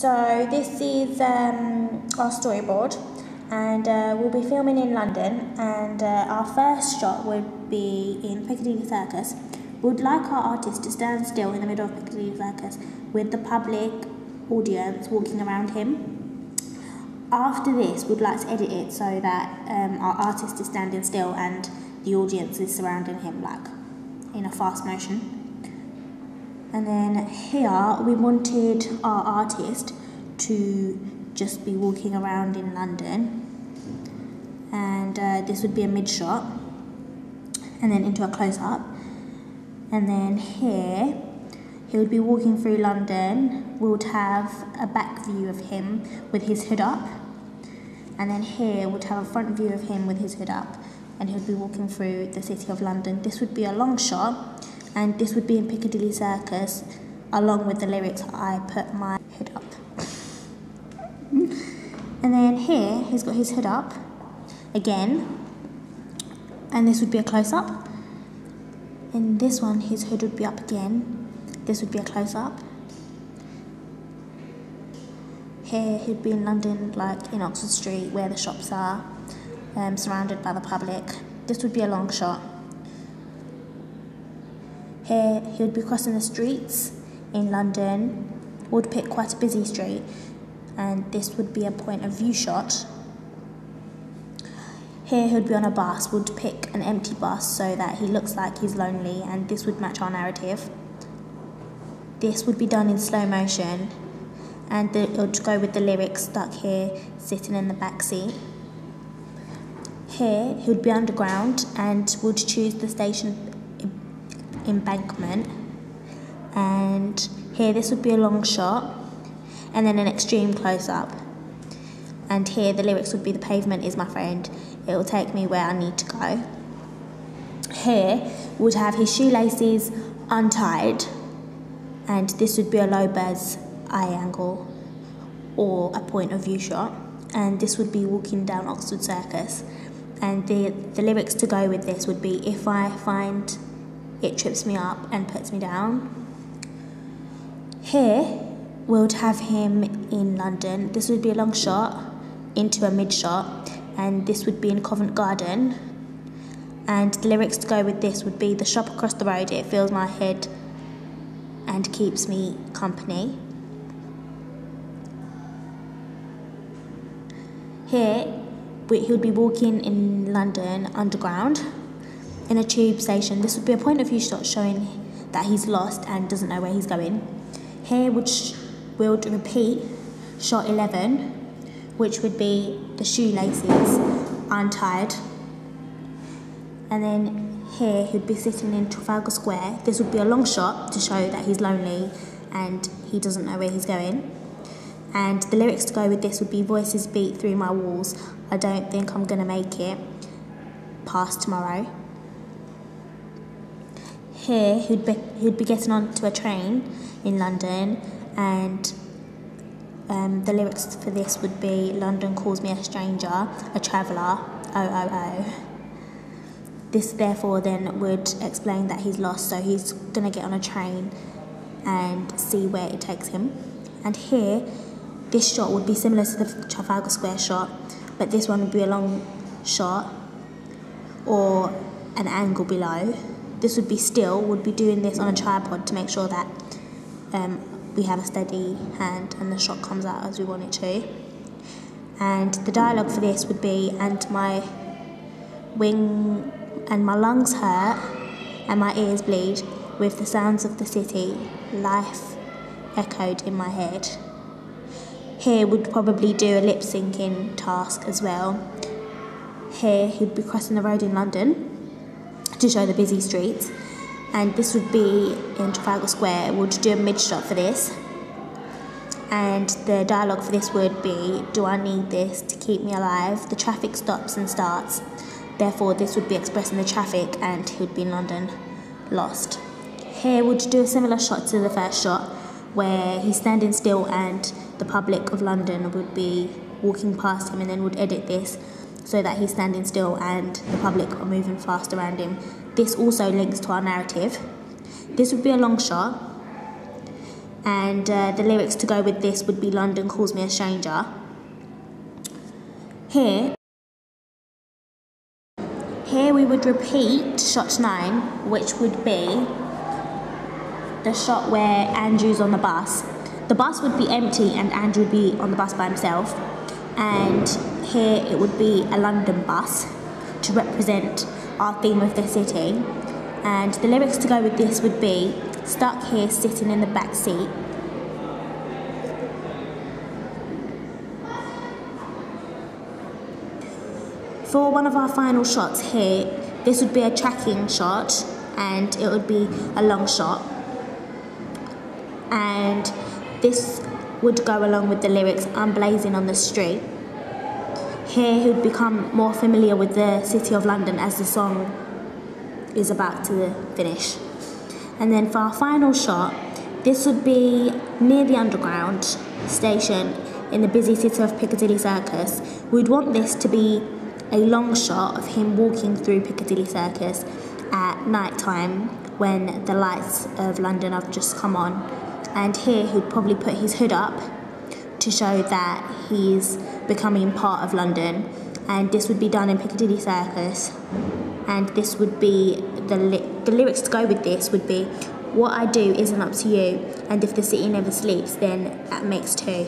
So this is our storyboard, and we'll be filming in London, and our first shot would be in Piccadilly Circus. We'd like our artist to stand still in the middle of Piccadilly Circus with the public audience walking around him. After this, we'd like to edit it so that our artist is standing still and the audience is surrounding him, like in a fast motion. And then here we wanted our artist to just be walking around in London, and this would be a mid shot and then into a close-up, and then here he would be walking through London. We would have a back view of him with his hood up, and then here we'd have a front view of him with his hood up, and he would be walking through the city of London. This would be a long shot, and this would be in Piccadilly Circus. Along with the lyrics, I put my hood up. And then here, he's got his hood up again, and this would be a close-up. In this one, his hood would be up again. This would be a close-up. Here, he'd be in London, like in Oxford Street, where the shops are, surrounded by the public. This would be a long shot. Here, he would be crossing the streets in London. Would pick quite a busy street, and this would be a point of view shot. Here he would be on a bus, would pick an empty bus so that he looks like he's lonely, and this would match our narrative. This would be done in slow motion, and it would go with the lyrics stuck here, sitting in the back seat. Here he would be underground and would choose the station embankment, and here this would be a long shot and then an extreme close-up, and here the lyrics would be, the pavement is my friend, it will take me where I need to go. Here would have his shoelaces untied, and this would be a low bird's eye angle or a point of view shot, and this would be walking down Oxford Circus, and the lyrics to go with this would be, if I find it trips me up and puts me down. Here we'll have him in London. This would be a long shot into a mid shot, and this would be in Covent Garden, and the lyrics to go with this would be, the shop across the road, it fills my head and keeps me company. Here he would be walking in London underground in a tube station. This would be a point of view shot showing that he's lost and doesn't know where he's going. Here we'll repeat shot 11, which would be the shoelaces untied, and then here he'd be sitting in Trafalgar Square. This would be a long shot to show that he's lonely and he doesn't know where he's going, and the lyrics to go with this would be, voices beat through my walls, I don't think I'm gonna make it past tomorrow. Here he'd be getting onto a train in London, and the lyrics for this would be, London calls me a stranger, a traveller, oh oh oh. This therefore then would explain that he's lost, so he's going to get on a train and see where it takes him. And here, this shot would be similar to the Trafalgar Square shot, but this one would be a long shot or an angle below. This would be still, would be doing this on a tripod to make sure that we have a steady hand and the shot comes out as we want it to. And the dialogue for this would be, and my lungs hurt and my ears bleed with the sounds of the city, life echoed in my head. Here would probably do a lip syncing task as well. Here he'd be crossing the road in London to show the busy streets, and this would be in Trafalgar Square. We'll do a mid shot for this, and the dialogue for this would be, do I need this to keep me alive? The traffic stops and starts, therefore this would be expressing the traffic, and he would be in London, lost. Here we'll do a similar shot to the first shot, where he's standing still and the public of London would be walking past him, and then would edit this so that he's standing still and the public are moving fast around him. This also links to our narrative. This would be a long shot, and the lyrics to go with this would be London Calls Me a Stranger. Here we would repeat shot 9, which would be the shot where Andrew's on the bus. The bus would be empty and Andrew would be on the bus by himself, and here it would be a London bus to represent our theme of the city, and the lyrics to go with this would be stuck here sitting in the back seat. For one of our final shots here, this would be a tracking shot and it would be a long shot, and this would go along with the lyrics "I'm blazing on the street." Here he would become more familiar with the City of London as the song is about to finish. And then for our final shot, this would be near the Underground station in the busy city of Piccadilly Circus. We'd want this to be a long shot of him walking through Piccadilly Circus at night time when the lights of London have just come on. And here he'd probably put his hood up to show that he's becoming part of London, and this would be done in Piccadilly Circus, and this would be the lyrics to go with this would be "What I do isn't up to you, and if the city never sleeps then that makes two."